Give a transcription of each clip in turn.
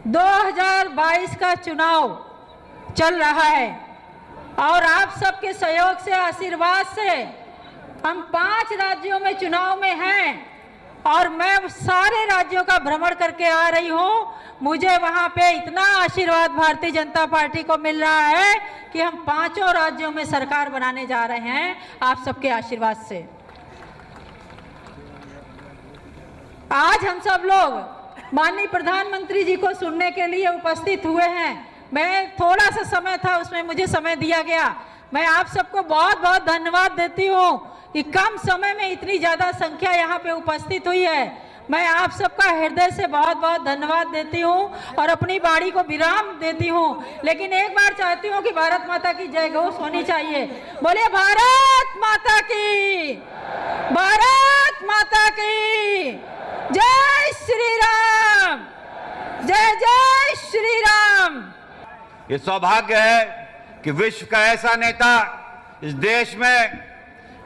2022 का चुनाव चल रहा है और आप सबके सहयोग से, आशीर्वाद से हम 5 राज्यों में चुनाव में हैं और मैं सारे राज्यों का भ्रमण करके आ रही हूँ। मुझे वहाँ पे इतना आशीर्वाद भारतीय जनता पार्टी को मिल रहा है कि हम 5 राज्यों में सरकार बनाने जा रहे हैं आप सबके आशीर्वाद से। आज हम सब लोग माननीय प्रधानमंत्री जी को सुनने के लिए उपस्थित हुए हैं। मैं थोड़ा सा समय था, उसमें मुझे समय दिया गया। मैं आप सबको बहुत बहुत धन्यवाद देती हूँ कि कम समय में इतनी ज़्यादा संख्या यहाँ पे उपस्थित हुई है। मैं आप सबका हृदय से बहुत बहुत धन्यवाद देती हूँ और अपनी बाड़ी को विराम देती हूँ। लेकिन एक बार चाहती हूँ कि भारत माता की जय घोष होनी चाहिए। बोलिए भारत माता की, भारत माता की जय श्री राम, जय जय श्री राम। ये सौभाग्य है कि विश्व का ऐसा नेता इस देश में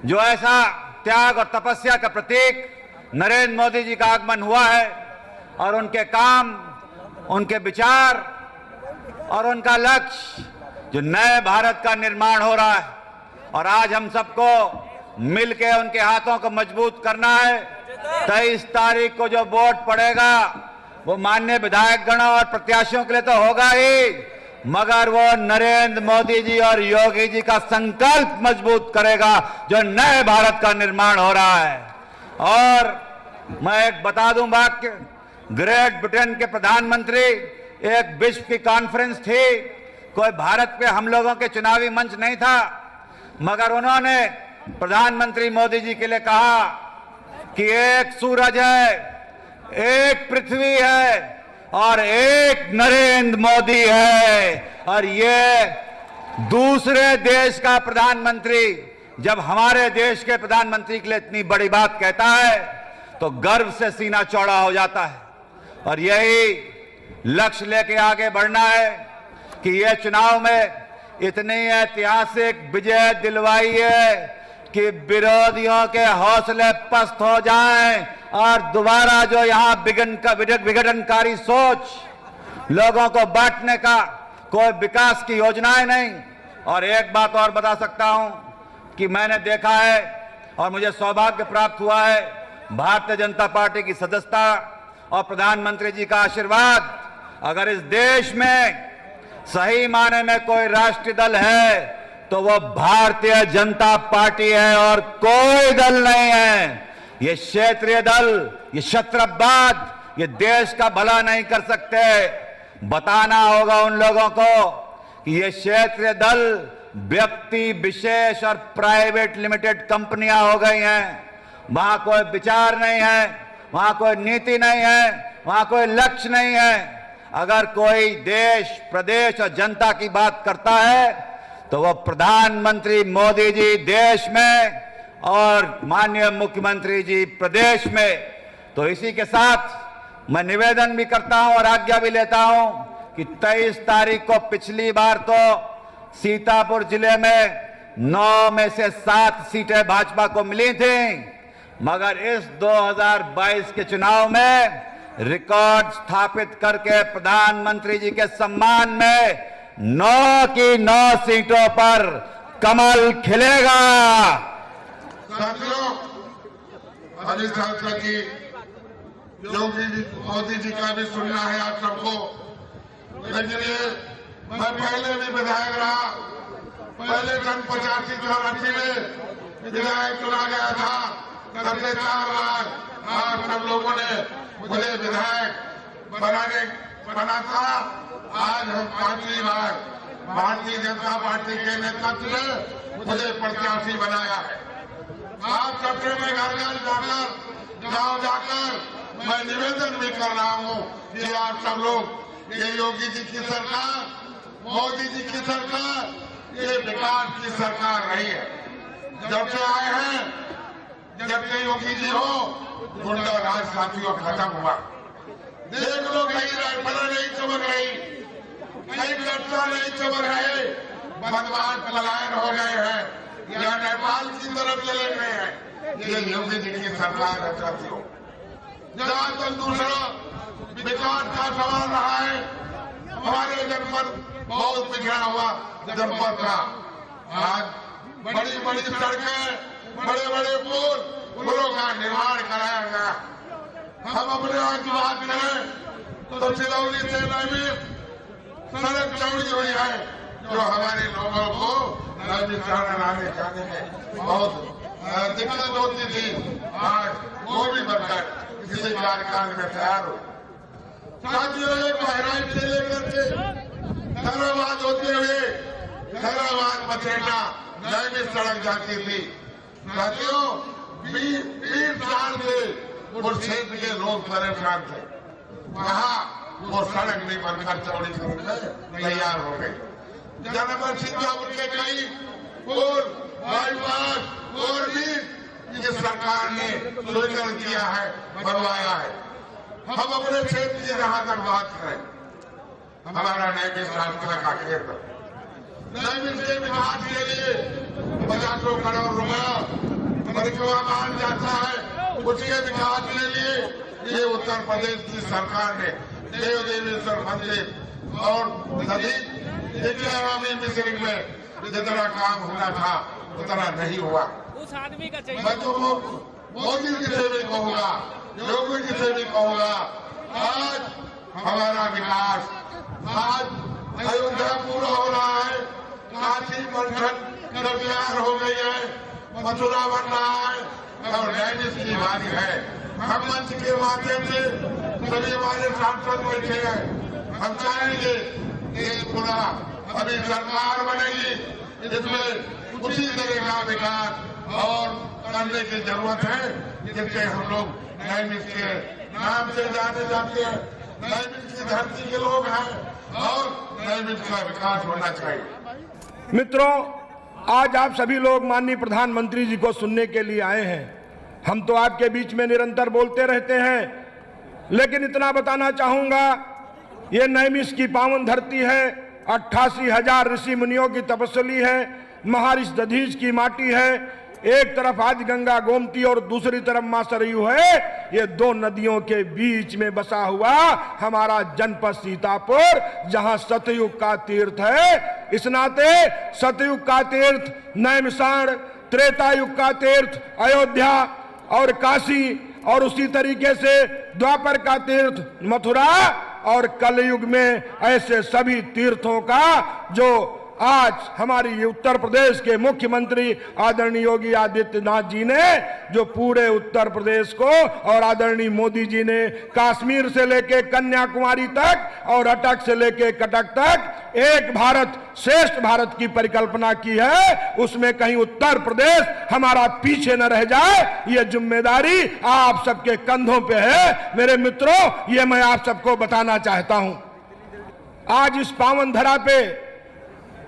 जो ऐसा त्याग और तपस्या का प्रतीक नरेंद्र मोदी जी का आगमन हुआ है और उनके काम, उनके विचार और उनका लक्ष्य जो नए भारत का निर्माण हो रहा है। और आज हम सबको मिलकर उनके हाथों को मजबूत करना है। 23 तारीख को जो वोट पड़ेगा वो माननीय विधायकगणों और प्रत्याशियों के लिए तो होगा ही, मगर वो नरेंद्र मोदी जी और योगी जी का संकल्प मजबूत करेगा जो नए भारत का निर्माण हो रहा है। और मैं एक बता दूं वाक्य, ग्रेट ब्रिटेन के प्रधानमंत्री, एक विश्व की कॉन्फ्रेंस थी, कोई भारत पे हम लोगों के चुनावी मंच नहीं था, मगर उन्होंने प्रधानमंत्री मोदी जी के लिए कहा कि एक सूरज है, एक पृथ्वी है और एक नरेंद्र मोदी है। और ये दूसरे देश का प्रधानमंत्री जब हमारे देश के प्रधानमंत्री के लिए इतनी बड़ी बात कहता है तो गर्व से सीना चौड़ा हो जाता है। और यही लक्ष्य लेके आगे बढ़ना है कि ये चुनाव में इतनी ऐतिहासिक विजय दिलवाई है कि विरोधियों के हौसले पस्त हो जाएं और दोबारा जो यहाँ विघटनकारी सोच, लोगों को बांटने का, कोई विकास की योजनाएं नहीं। और एक बात और बता सकता हूं कि मैंने देखा है और मुझे सौभाग्य प्राप्त हुआ है, भारतीय जनता पार्टी की सदस्यता और प्रधानमंत्री जी का आशीर्वाद। अगर इस देश में सही माने में कोई राष्ट्रीय दल है तो वो भारतीय जनता पार्टी है और कोई दल नहीं है। ये क्षेत्रीय दल, ये शत्रवाद, ये देश का भला नहीं कर सकते। बताना होगा उन लोगों को कि ये क्षेत्रीय दल व्यक्ति विशेष और प्राइवेट लिमिटेड कंपनियां हो गई हैं। वहां कोई विचार नहीं है, वहां कोई नीति नहीं है, वहां कोई लक्ष्य नहीं है। अगर कोई देश, प्रदेश और जनता की बात करता है तो वो प्रधानमंत्री मोदी जी देश में और माननीय मुख्यमंत्री जी प्रदेश में। तो इसी के साथ मैं निवेदन भी करता हूं और आज्ञा भी लेता हूं कि 23 तारीख को, पिछली बार तो सीतापुर जिले में 9 में से 7 सीटें भाजपा को मिली थी, मगर इस 2022 के चुनाव में रिकॉर्ड स्थापित करके प्रधानमंत्री जी के सम्मान में 9 की 9 सीटों पर कमल खिलेगा। साथियों, अमित शाह जी, योगी जी, मोदी जी का भी सुनना है आप सबको। लेकिन मैं पहले भी विधायक रहा, पहले सन 85-84 में विधायक चुना गया था, सबसे 4 बार। आप सब लोगों ने मुझे विधायक बना था। आज हम 5वीं बार भारतीय जनता पार्टी के नेतृत्व में मुझे प्रत्याशी बनाया है। आप सबसे मैं घर घर जाकर, गांव जाकर मैं निवेदन भी कर रहा हूं कि आप सब लोग, ये योगी जी की सरकार, मोदी जी की सरकार, ये विकास की सरकार रही है। जब से आए हैं, जब से योगी जी हो, गुंडा राज साथियों खत्म हुआ। देख लो, कहीं राइफलें नहीं चमक रही, कहीं कट्टा नहीं चमक रहे, बदमाश पलायन हो गए हैं या नेपाल की तरफ चले गए हैं। ये योगी जी की सरकार है साथियों। जहाँ तक दूसरा विकास का सवाल रहा है। हमारे जनपद बहुत पिछड़ा हुआ जनपद था। आज बड़ी बड़ी सड़कें, बड़े बड़े पुलों का निर्माण कराया गया। हम अपने आज की बात करें तो सिलौली से नैमिष सड़क चौड़ी हुई है, जो हमारे लोगों को नैमिष शहर आने जाने में बहुत दिक्कत होती थी। आज वो भी बनकर किसी कार्यकाल में तैयार हो। साथियों, एक बहराइच से लेकर के हैदराबाद होते हुए हैदराबाद मथुरा नैमिष सड़क जाती थी। साथियों, 20 साल से उस क्षेत्र के लोग परेशान थे। वहाँ वो सड़क नहीं बनकर चौड़ी सड़क तैयार हो गई। जनपद सीतापुर के कई पुल, बाईपास और भी ये सरकार ने स्वीकृत किया है, बनवाया है। हम अपने क्षेत्र की जहां तक बात करें, हमारा नैमिष राष्ट्र का क्षेत्र नैमिष के विकास के लिए 50 करोड़ रुपया परिक्रमा मान जाता है। उसके विकास के लिए ये उत्तर प्रदेश की सरकार ने देव देवेश्वर मंदिर और नदी मिश्रिक में जितना काम होना था उतना नहीं हुआ। उस आदमी का चाहिए। मैं तो मोदी जी से भी कहूँगा, योगी जी से भी कहूँगा, आज हमारा विकास, आज अयोध्या पूरा हो रहा है, काशी परिषद तैयार हो गई है, मथुरा बन रहा है और नैमिष की बारी है। हम मंच के माध्यम से सभी हमारे सांसद बैठे हैं। हम चाहेंगे कि पूरा अभी सरकार बनेगी, इसमें उसी तरह का विकास और करने की जरूरत है जिससे हम लोग नैमिष के नाम से जाने जाते हैं। नैमिष की धरती के लोग हैं और नैमिष का विकास होना चाहिए। मित्रों, आज आप सभी लोग माननीय प्रधानमंत्री जी को सुनने के लिए आए हैं। हम तो आपके बीच में निरंतर बोलते रहते हैं, लेकिन इतना बताना चाहूंगा, ये नैमिष की पावन धरती है, 88,000 ऋषि मुनियों की तपस्वी है, महर्षि दधीच की माटी है। एक तरफ आदि गंगा गोमती और दूसरी तरफ मां सरयू है। ये दो नदियों के बीच में बसा हुआ हमारा जनपद सीतापुर, जहां सतयुग का तीर्थ है। इस नाते सतयुग का तीर्थ नैमिषारण्य, त्रेता युग का तीर्थ अयोध्या और काशी, और उसी तरीके से द्वापर का तीर्थ मथुरा, और कलयुग में ऐसे सभी तीर्थों का जो आज हमारी उत्तर प्रदेश के मुख्यमंत्री आदरणीय योगी आदित्यनाथ जी ने जो पूरे उत्तर प्रदेश को और आदरणीय मोदी जी ने कश्मीर से लेके कन्याकुमारी तक और अटक से लेके कटक तक एक भारत श्रेष्ठ भारत की परिकल्पना की है, उसमें कहीं उत्तर प्रदेश हमारा पीछे न रह जाए, ये जिम्मेदारी आप सबके कंधों पे है। मेरे मित्रों, ये मैं आप सबको बताना चाहता हूं। आज इस पावन धरा पे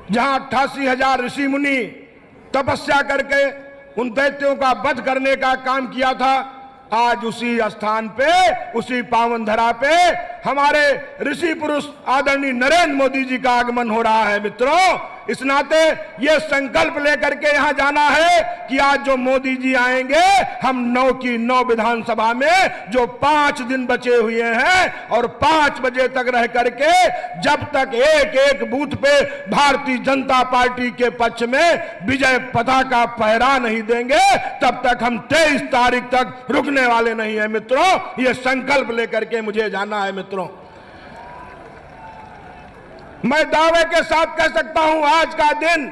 जहां 88,000 ऋषि मुनि तपस्या करके उन दैत्यों का वध करने का काम किया था, आज उसी स्थान पे, उसी पावन धरा पे हमारे ऋषि पुरुष आदरणीय नरेंद्र मोदी जी का आगमन हो रहा है। मित्रों, इस नाते ये संकल्प लेकर के यहाँ जाना है कि आज जो मोदी जी आएंगे, हम 9 की 9 विधानसभा में जो 5 दिन बचे हुए हैं और 5 बजे तक रह करके जब तक एक एक बूथ पे भारतीय जनता पार्टी के पक्ष में विजय पताका फहरा नहीं देंगे, तब तक हम 23 तारीख तक रुकने वाले नहीं है। मित्रों, ये संकल्प लेकर के मुझे जाना है। मित्रों, मैं दावे के साथ कह सकता हूं, आज का दिन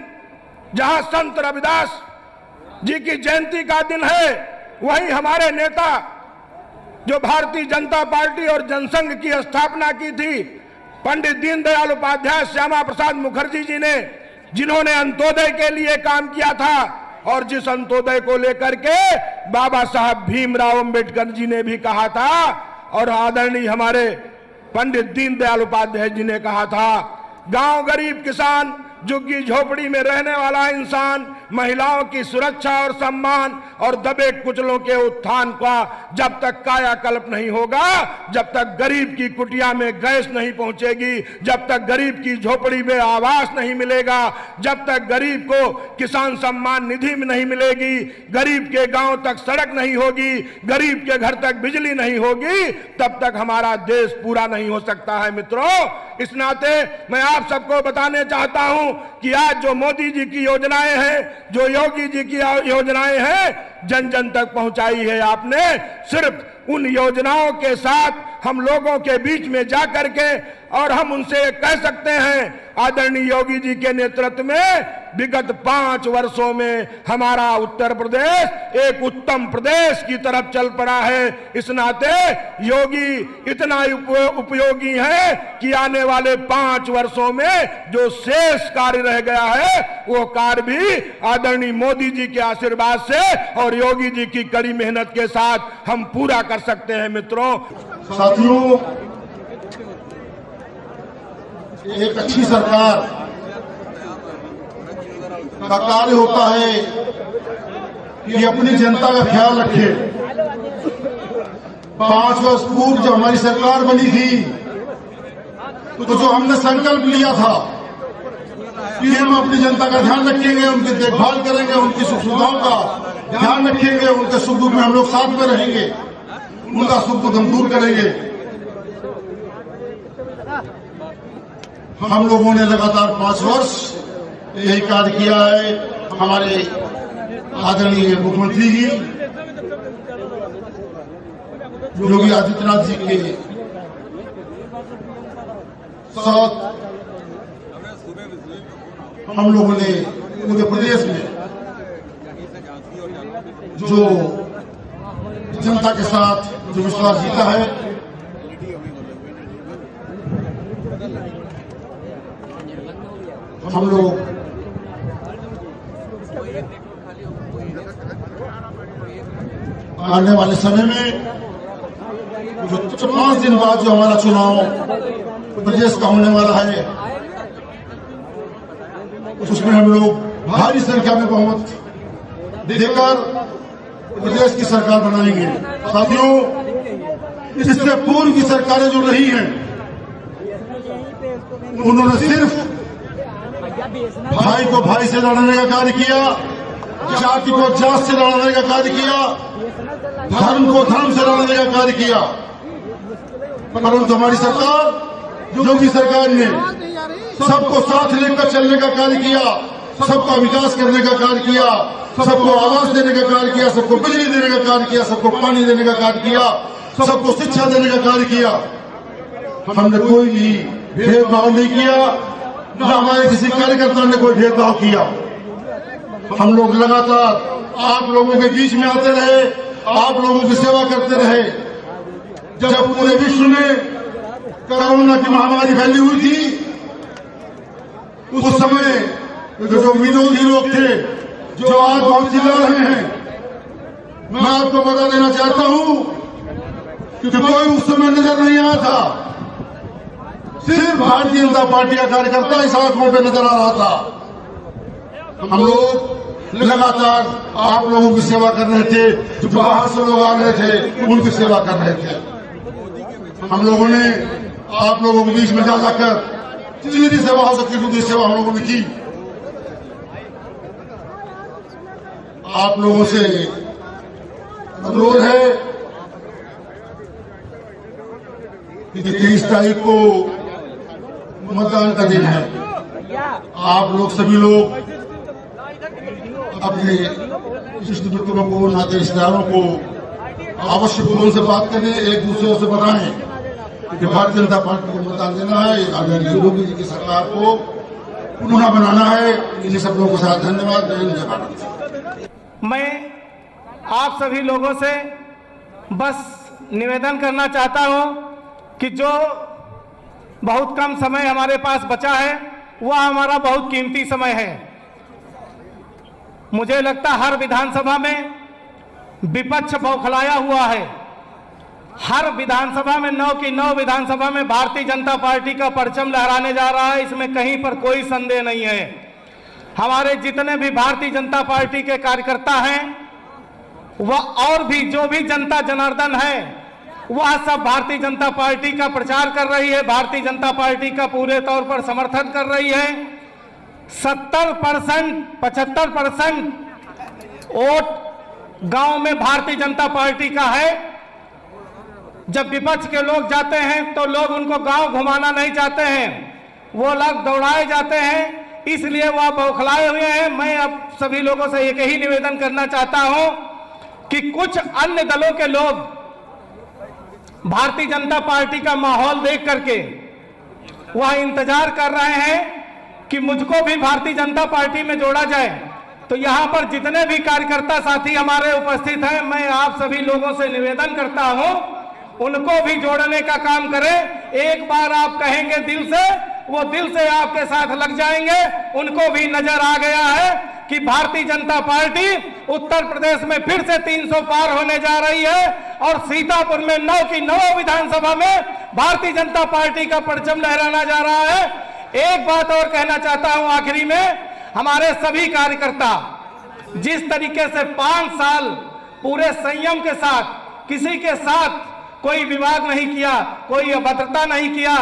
जहां संत रविदास जी की जयंती का दिन है, वहीं हमारे नेता जो भारतीय जनता पार्टी और जनसंघ की स्थापना की थी, पंडित दीनदयाल उपाध्याय श्यामा प्रसाद मुखर्जी जी ने, जिन्होंने अंत्योदय के लिए काम किया था, और जिस अंत्योदय को लेकर के बाबा साहब भीमराव अंबेडकर जी ने भी कहा था और आदरणीय हमारे पंडित दीनदयाल उपाध्याय जी ने कहा था, गांव गरीब किसान झुग्गी झोपड़ी में रहने वाला इंसान, महिलाओं की सुरक्षा और सम्मान और दबे कुचलों के उत्थान का जब तक कायाकल्प नहीं होगा, जब तक गरीब की कुटिया में गैस नहीं पहुंचेगी, जब तक गरीब की झोपड़ी में आवास नहीं मिलेगा, जब तक गरीब को किसान सम्मान निधि में नहीं मिलेगी, गरीब के गांव तक सड़क नहीं होगी, गरीब के घर तक बिजली नहीं होगी, तब तक हमारा देश पूरा नहीं हो सकता है। मित्रों, इस नाते मैं आप सबको बताने चाहता हूं कि आज जो मोदी जी की योजनाएं हैं, जो योगी जी की योजनाएं हैं, जन जन तक पहुंचाई है आपने। सिर्फ उन योजनाओं के साथ हम लोगों के बीच में जाकर के और हम उनसे कह सकते हैं, आदरणीय योगी जी के नेतृत्व में विगत 5 वर्षों में हमारा उत्तर प्रदेश एक उत्तम प्रदेश की तरफ चल पड़ा है। इस नाते योगी इतना उपयोगी है कि आने वाले 5 वर्षों में जो शेष कार्य रह गया है, वो कार्य भी आदरणीय मोदी जी के आशीर्वाद से और योगी जी की कड़ी मेहनत के साथ हम पूरा कर सकते हैं। मित्रों, साथियों, एक अच्छी सरकार का कार्य होता है कि अपनी जनता का ख्याल रखे। 5 वर्ष पूर्व जब हमारी सरकार बनी थी, तो जो हमने संकल्प लिया था कि हम अपनी जनता का ध्यान रखेंगे, उनकी देखभाल करेंगे, उनकी सुख सुविधाओं का ध्यान रखेंगे, उनके सुख दुख में हम लोग साथ में रहेंगे, उनका सुख दुख हम दूर करेंगे। हम लोगों ने लगातार 5 वर्ष यही कार्य किया है। हमारे आदरणीय मुख्यमंत्री जी योगी आदित्यनाथ जी के साथ हम लोगों ने पूरे प्रदेश में जो जनता के साथ जो विश्वास जीता है, हम लोग आने वाले समय में जो 5 दिन बाद जो हमारा चुनाव प्रदेश का होने वाला है, उसमें हम लोग भारी संख्या में बहुमत देकर प्रदेश की सरकार बनाएंगे। साथियों, इससे पूर्व की सरकारें जो रही हैं, उन्होंने सिर्फ भाई को भाई से लड़ने का कार्य किया, जाति को जात से लड़ने का कार्य किया, धर्म को धर्म से लड़ने का कार्य किया। परंतु हमारी सरकार, योगी सरकार ने सबको साथ लेकर चलने का कार्य किया, सबका विकास करने का कार्य किया, सबको आवास देने का कार्य किया, सबको बिजली देने का कार्य किया, सबको पानी देने का कार्य किया, सबको शिक्षा देने का कार्य किया। हमने कोई भी भेदभाव नहीं किया, न हमारे किसी कार्यकर्ता ने कोई भेदभाव किया। हम लोग लगातार आप लोगों के बीच में आते रहे, आप लोगों की सेवा करते रहे। जब पूरे विश्व में कोरोना की महामारी फैली हुई थी, उस समय जो विरोधी लोग थे, जो आज बहुत चिल्ला रहे हैं, मैं आपको बता देना चाहता हूं कि कोई उस समय नजर नहीं आया था। सिर्फ भारतीय जनता पार्टी का कार्यकर्ता इस आंखों पे नजर आ रहा था। हम लोग लगातार आप लोगों की सेवा कर रहे थे, जो बाहर से लोग आ रहे थे उनकी सेवा कर रहे थे। हम लोगों ने आप लोगों के बीच में जा जाकर जितनी सेवा हो सकती उतनी सेवा हम लोगों ने की। आप लोगों से अनुरोध है कि 23 तारीख को मतदान का दिन है। आप लोग सभी लोग अपने इष्ट मित्रों को, नाते रिश्तेदारों को अवश्य फोन से बात करें, एक दूसरे से बताएं कि भारतीय जनता पार्टी को मतदान देना है, आदरणीय योगी जी की सरकार को पुनः बनाना है। इन सब लोगों के साथ धन्यवाद। जय हिंद, जय भारत। मैं आप सभी लोगों से बस निवेदन करना चाहता हूं कि जो बहुत कम समय हमारे पास बचा है, वह हमारा बहुत कीमती समय है। मुझे लगता हर विधानसभा में विपक्ष बौखलाया हुआ है, हर विधानसभा में 9 की 9 विधानसभा में भारतीय जनता पार्टी का परचम लहराने जा रहा है, इसमें कहीं पर कोई संदेह नहीं है। हमारे जितने भी भारतीय जनता पार्टी के कार्यकर्ता हैं वह और भी जो भी जनता जनार्दन है वह सब भारतीय जनता पार्टी का प्रचार कर रही है, भारतीय जनता पार्टी का पूरे तौर पर समर्थन कर रही है। 70% 75% वोट गांव में भारतीय जनता पार्टी का है। जब विपक्ष के लोग जाते हैं तो लोग उनको गांव घुमाना नहीं चाहते हैं, वो लोग दौड़ाए जाते हैं, इसलिए वह बौखलाए हुए हैं। मैं अब सभी लोगों से एक ही निवेदन करना चाहता हूं कि कुछ अन्य दलों के लोग भारतीय जनता पार्टी का माहौल देख करके वह इंतजार कर रहे हैं कि मुझको भी भारतीय जनता पार्टी में जोड़ा जाए। तो यहां पर जितने भी कार्यकर्ता साथी हमारे उपस्थित हैं, मैं आप सभी लोगों से निवेदन करता हूं उनको भी जोड़ने का काम करें। एक बार आप कहेंगे दिल से, वो दिल से आपके साथ लग जाएंगे। उनको भी नजर आ गया है कि भारतीय जनता पार्टी उत्तर प्रदेश में फिर से 300 पार होने जा रही है और सीतापुर में 9 की 9 विधानसभा में भारतीय जनता पार्टी का परचम लहराना जा रहा है। एक बात और कहना चाहता हूं आखिरी में, हमारे सभी कार्यकर्ता जिस तरीके से 5 साल पूरे संयम के साथ, किसी के साथ कोई विवाद नहीं किया, कोई अभद्रता नहीं किया,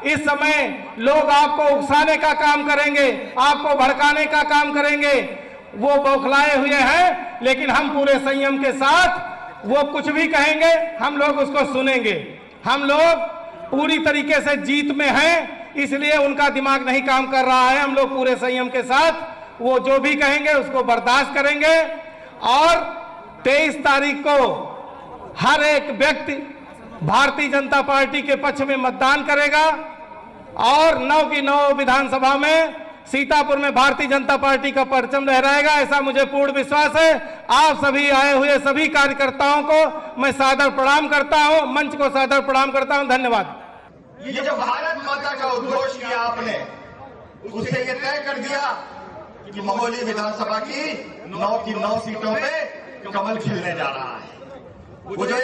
इस समय लोग आपको उकसाने का काम करेंगे, आपको भड़काने का काम करेंगे, वो बौखलाए हुए हैं। लेकिन हम पूरे संयम के साथ, वो कुछ भी कहेंगे हम लोग उसको सुनेंगे। हम लोग पूरी तरीके से जीत में हैं, इसलिए उनका दिमाग नहीं काम कर रहा है। हम लोग पूरे संयम के साथ वो जो भी कहेंगे उसको बर्दाश्त करेंगे। और 23 तारीख को हर एक व्यक्ति भारतीय जनता पार्टी के पक्ष में मतदान करेगा और 9 की 9 विधानसभा में सीतापुर में भारतीय जनता पार्टी का परचम लहराएगा, ऐसा मुझे पूर्ण विश्वास है। आप सभी आए हुए सभी कार्यकर्ताओं को मैं सादर प्रणाम करता हूं, मंच को सादर प्रणाम करता हूं। धन्यवाद। ये जो भारत माता का उद्घोष किया आपने, उससे ये तय कर दिया कि महोली विधानसभा की 9 सीटों पे कमल खिलने जा रहा है। वो जो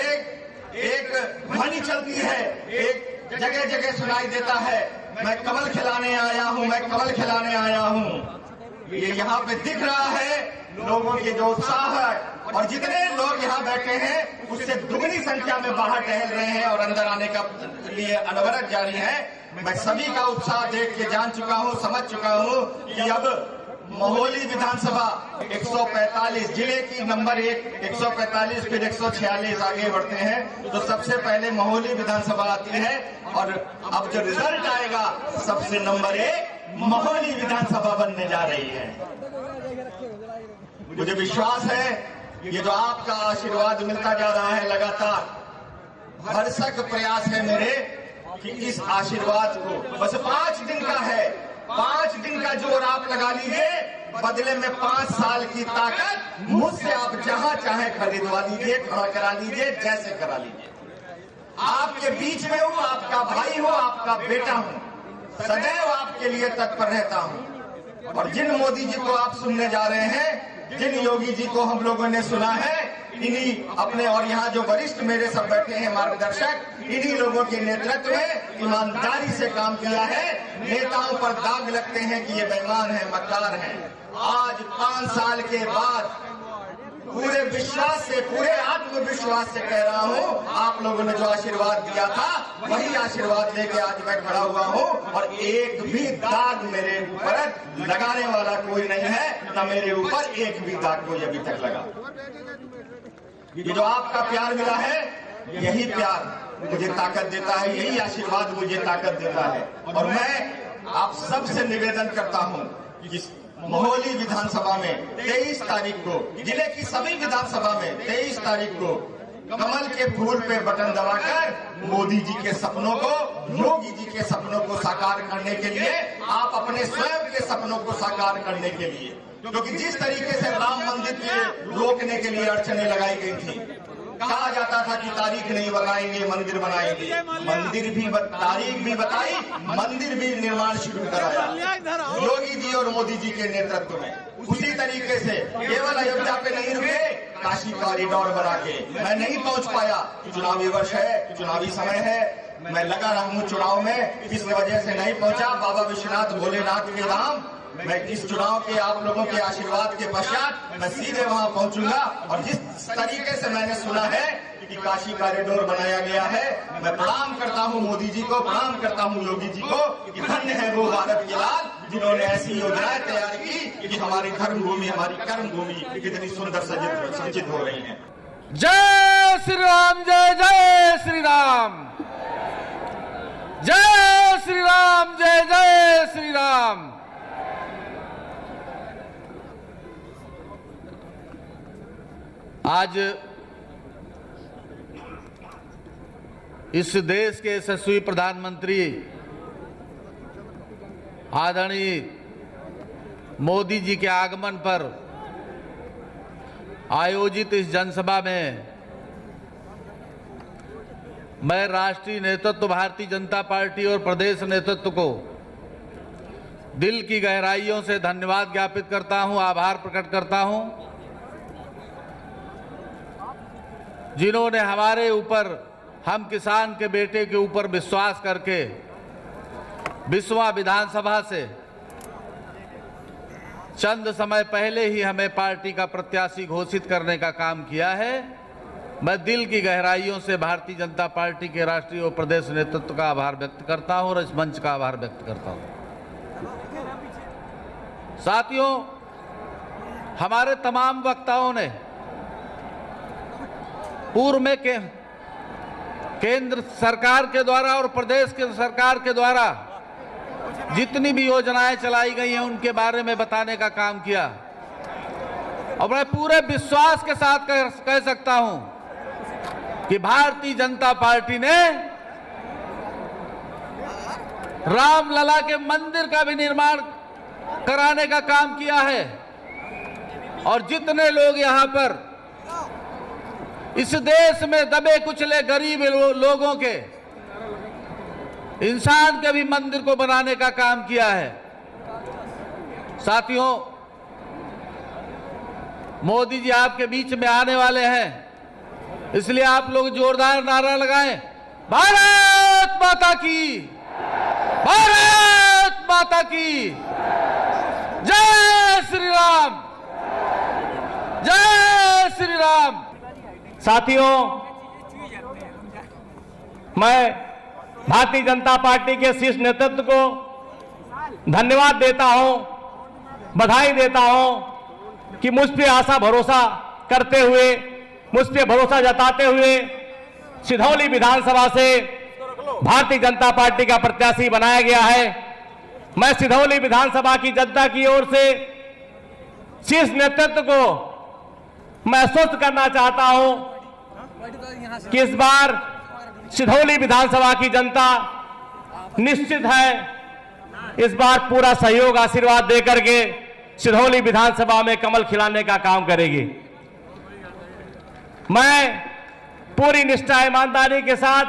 एक ध्वनि चलती है, एक जगह जगह सुनाई देता है, मैं कमल खिलाने आया हूं, मैं कमल खिलाने आया हूं। ये यहाँ पे दिख रहा है लोगों के जो उत्साह है, और जितने लोग यहाँ बैठे हैं उससे दुगनी संख्या में बाहर टहल रहे हैं और अंदर आने का लिए अनवरत जारी है। मैं सभी का उत्साह देख के जान चुका हूँ, समझ चुका हूँ कि अब महोली विधानसभा 145 जिले की नंबर 1 145 फिर 146 आगे बढ़ते हैं तो सबसे पहले महोली विधानसभा आती है। और अब जो रिजल्ट आएगा सबसे नंबर 1 महोली विधानसभा बनने जा रही है। मुझे विश्वास है ये जो आपका आशीर्वाद मिलता जा रहा है लगातार, भरसक प्रयास है मेरे कि इस आशीर्वाद को बस 5 दिन का है, 5 दिन का जोर आप लगा लीजिए, बदले में 5 साल की ताकत मुझसे आप जहां चाहे खरीदवा लीजिए, खड़ा करा लीजिए, जैसे करा लीजिए। आपके बीच में हूं, आपका भाई हूं, आपका बेटा हूं, सदैव आपके लिए तत्पर रहता हूं। और जिन मोदी जी को आप सुनने जा रहे हैं, जिन योगी जी को हम लोगों ने सुना है, इन्हीं अपने और यहाँ जो वरिष्ठ मेरे सब बैठे हैं मार्गदर्शक, इन्हीं लोगों के नेतृत्व में ईमानदारी से काम किया है। नेताओं पर दाग लगते हैं कि ये बेईमान है, मक्कार है। आज 5 साल के बाद पूरे विश्वास से, पूरे आत्मविश्वास से कह रहा हूँ, आप लोगों ने जो आशीर्वाद दिया था वही आशीर्वाद लेके आज मैं खड़ा हुआ हूँ। और एक भी दाग मेरे ऊपर लगाने वाला कोई नहीं है, न मेरे ऊपर एक भी दाग कोई अभी तक लगा। ये जो आपका प्यार मिला है, यही प्यार मुझे ताकत देता है, यही आशीर्वाद मुझे ताकत देता है। और मैं आप सबसे निवेदन करता हूँ कि महोली विधानसभा में 23 तारीख को, जिले की सभी विधानसभा में 23 तारीख को कमल के फूल पे बटन दबाकर मोदी जी के सपनों को, योगी जी के सपनों को साकार करने के लिए, आप अपने स्वयं के सपनों को साकार करने के लिए, क्योंकि जिस तरीके से राम मंदिर के रोकने के लिए अड़चने लगाई गई थी, कहा जाता था कि तारीख नहीं बताएंगे, मंदिर बनाएंगे, मंदिर भी तारीख भी बताई, मंदिर भी निर्माण शुरू कराया योगी जी और मोदी जी के नेतृत्व में। उसी तरीके से केवल अयोध्या पे नहीं रुके, काशी कॉरिडोर बना के। मैं नहीं पहुंच पाया, चुनावी वर्ष है, चुनावी समय है, मैं लगा रहा हूं चुनाव में, इस वजह से नहीं पहुंचा। बाबा विश्वनाथ भोलेनाथ के धाम मैं इस चुनाव के आप लोगों के आशीर्वाद के पश्चात मैं सीधे वहां पहुंचूंगा। और जिस तरीके से मैंने सुना है कि काशी कॉरिडोर बनाया गया है, मैं प्रणाम करता हूं मोदी जी को, प्रणाम करता हूं योगी जी को कि धन्य है वो भारत के लाल जिन्होंने ऐसी योजनाएं तैयार की कि हमारी धर्मभूमि, हमारी कर्मभूमि कितनी सुंदर संचित हो रही है। जय श्री राम, जय जय श्री राम, जय श्री राम, जय जय श्री राम। आज इस देश के यशस्वी प्रधानमंत्री आदरणीय मोदी जी के आगमन पर आयोजित इस जनसभा में मैं राष्ट्रीय नेतृत्व भारतीय जनता पार्टी और प्रदेश नेतृत्व को दिल की गहराइयों से धन्यवाद ज्ञापित करता हूं, आभार प्रकट करता हूं, जिन्होंने हमारे ऊपर, हम किसान के बेटे के ऊपर विश्वास करके 20वां विधानसभा से चंद समय पहले ही हमें पार्टी का प्रत्याशी घोषित करने का काम किया है। मैं दिल की गहराइयों से भारतीय जनता पार्टी के राष्ट्रीय और प्रदेश नेतृत्व का आभार व्यक्त करता हूं और इस मंच का आभार व्यक्त करता हूं। साथियों, हमारे तमाम वक्ताओं ने पूर्व में केंद्र सरकार के द्वारा और प्रदेश के सरकार के द्वारा जितनी भी योजनाएं चलाई गई हैं उनके बारे में बताने का काम किया। और मैं पूरे विश्वास के साथ कह सकता हूं कि भारतीय जनता पार्टी ने रामलला के मंदिर का भी निर्माण कराने का काम किया है। और जितने लोग यहां पर इस देश में दबे कुचले गरीब लोगों के, इंसान के भी मंदिर को बनाने का काम किया है। साथियों, मोदी जी आपके बीच में आने वाले हैं, इसलिए आप लोग जोरदार नारा लगाएं, भारत माता की, भारत माता की, जय श्री राम, जय श्री राम। साथियों, मैं भारतीय जनता पार्टी के शीर्ष नेतृत्व को धन्यवाद देता हूं, बधाई देता हूं कि मुझ पे आशा भरोसा करते हुए, मुझ पे भरोसा जताते हुए सिधौली विधानसभा से भारतीय जनता पार्टी का प्रत्याशी बनाया गया है। मैं सिधौली विधानसभा की जनता की ओर से शीर्ष नेतृत्व को मैं आश्वस्त करना चाहता हूं कि इस बार सिधौली विधानसभा की जनता निश्चित है इस बार पूरा सहयोग, आशीर्वाद देकर के सिधौली विधानसभा में कमल खिलाने का काम करेगी। मैं पूरी निष्ठा, ईमानदारी के साथ,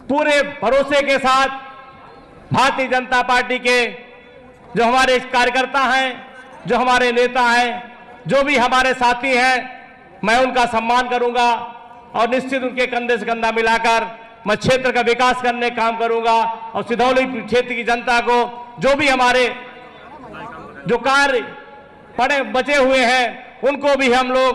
पूरे भरोसे के साथ भारतीय जनता पार्टी के जो हमारे कार्यकर्ता हैं, जो हमारे नेता हैं, जो भी हमारे साथी हैं, मैं उनका सम्मान करूंगा और निश्चित उनके कंधे से कंधा मिलाकर मैं क्षेत्र का विकास करने का काम करूंगा। और सिधौली क्षेत्र की जनता को जो भी हमारे जो कार्य पड़े बचे हुए हैं उनको भी हम लोग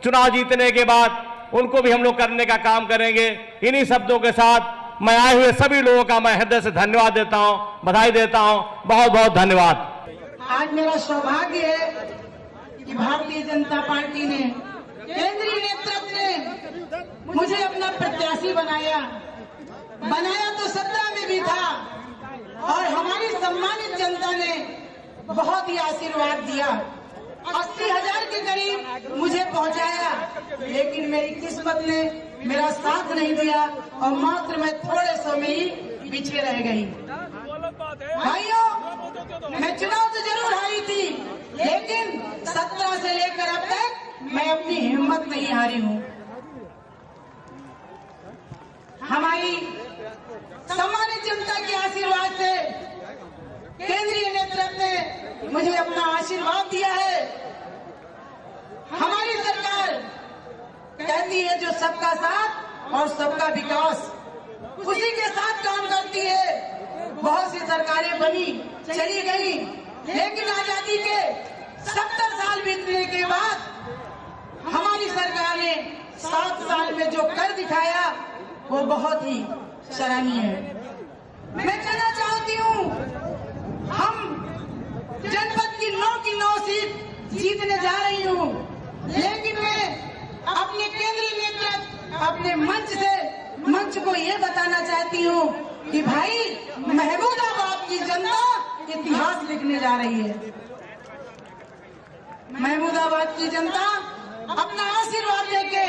चुनाव जीतने के बाद उनको भी हम लोग करने का काम करेंगे। इन्हीं शब्दों के साथ मैं आए हुए सभी लोगों का मैं हृदय से धन्यवाद देता हूं, बधाई देता हूं। बहुत बहुत धन्यवाद। आज मेरा सौभाग्य है कि भारतीय जनता पार्टी ने, केंद्रीय नेतृत्व ने मुझे अपना प्रत्याशी बनाया तो सत्ता में भी था और हमारी सम्मानित जनता ने बहुत ही आशीर्वाद दिया। 80,000 के करीब मुझे पहुंचाया, लेकिन मेरी किस्मत ने मेरा साथ नहीं दिया और मात्र मैं थोड़े समय ही पीछे रह गई। भाइयों, मैं चुनाव तो जरूर हारी थी, लेकिन 17 से लेकर अब तक मैं अपनी हिम्मत नहीं हारी हूं। हमारी सम्मानित जनता के आशीर्वाद से केंद्रीय नेतृत्व ने मुझे अपना आशीर्वाद दिया है। हमारी सरकार कहती है जो सबका साथ और सबका विकास, उसी के साथ काम करती है। बहुत सी सरकारें बनी चली गई, लेकिन आजादी के 70 साल बीतने के बाद हमारी सरकार ने 7 साल में जो कर दिखाया वो बहुत ही सराहनीय है। मैं कहना चाहती हूँ, हम जनपद की 9 सीट जीतने जा रही हूँ, लेकिन मैं अपने केंद्रीय नेतृत्व, अपने मंच को ये बताना चाहती हूँ कि भाई महमूदाबाद की जनता इतिहास लिखने जा रही है। महमूदाबाद की जनता अपना आशीर्वाद लेके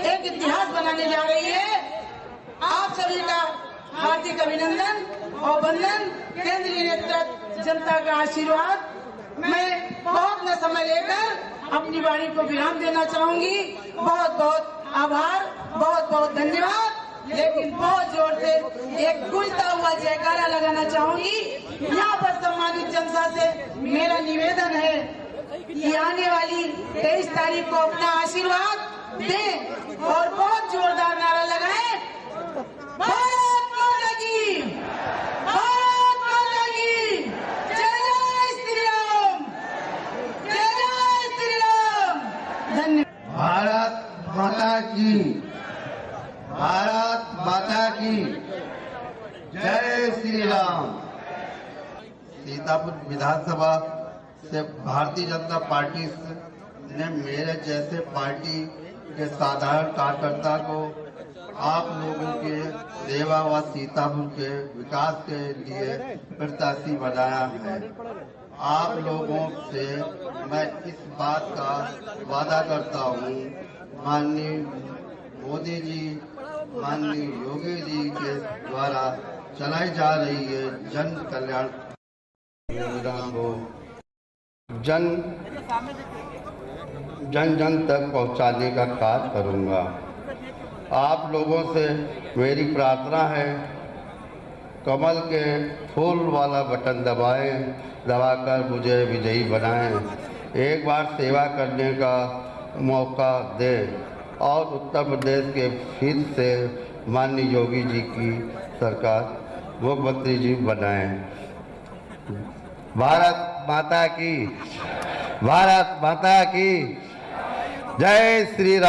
एक इतिहास बनाने जा रही है। आप सभी का हार्दिक अभिनंदन और वंदन। केंद्रीय नेतृत्व, जनता का आशीर्वाद। मैं बहुत न समय लेकर अपनी वाणी को विराम देना चाहूंगी। बहुत बहुत आभार, बहुत बहुत धन्यवाद। लेकिन बहुत जोर से एक गूंजता हुआ जयकारा लगाना चाहूंगी। यहाँ पर सम्मानित जनता से मेरा निवेदन है कि आने वाली 23 तारीख को अपना आशीर्वाद दें और बहुत जोरदार नारा लगाएं। भारत माता की, भारत माता की, जय जय श्री राम, जय जय श्री राम। धन्यवाद। भारत माता की, भारत माता की, जय श्री राम। सीतापुर विधानसभा से भारतीय जनता पार्टी ने मेरे जैसे पार्टी के साधारण कार्यकर्ता को आप लोगों के सेवा व सीतापुर के विकास के लिए प्रत्याशी बनाया है। आप लोगों से मैं इस बात का वादा करता हूँ, माननीय मोदी जी, माननीय योगी जी के द्वारा चलाई जा रही है जन कल्याण योजना को जन जन तक पहुंचाने का कार्य करूंगा। आप लोगों से मेरी प्रार्थना है, कमल के फूल वाला बटन दबाकर मुझे विजयी बनाएं। एक बार सेवा करने का मौका दें और उत्तर प्रदेश के फिर से माननीय योगी जी की सरकार मुख्यमंत्री जी बनाएं। भारत माता की, भारत माता की, जय श्री राम।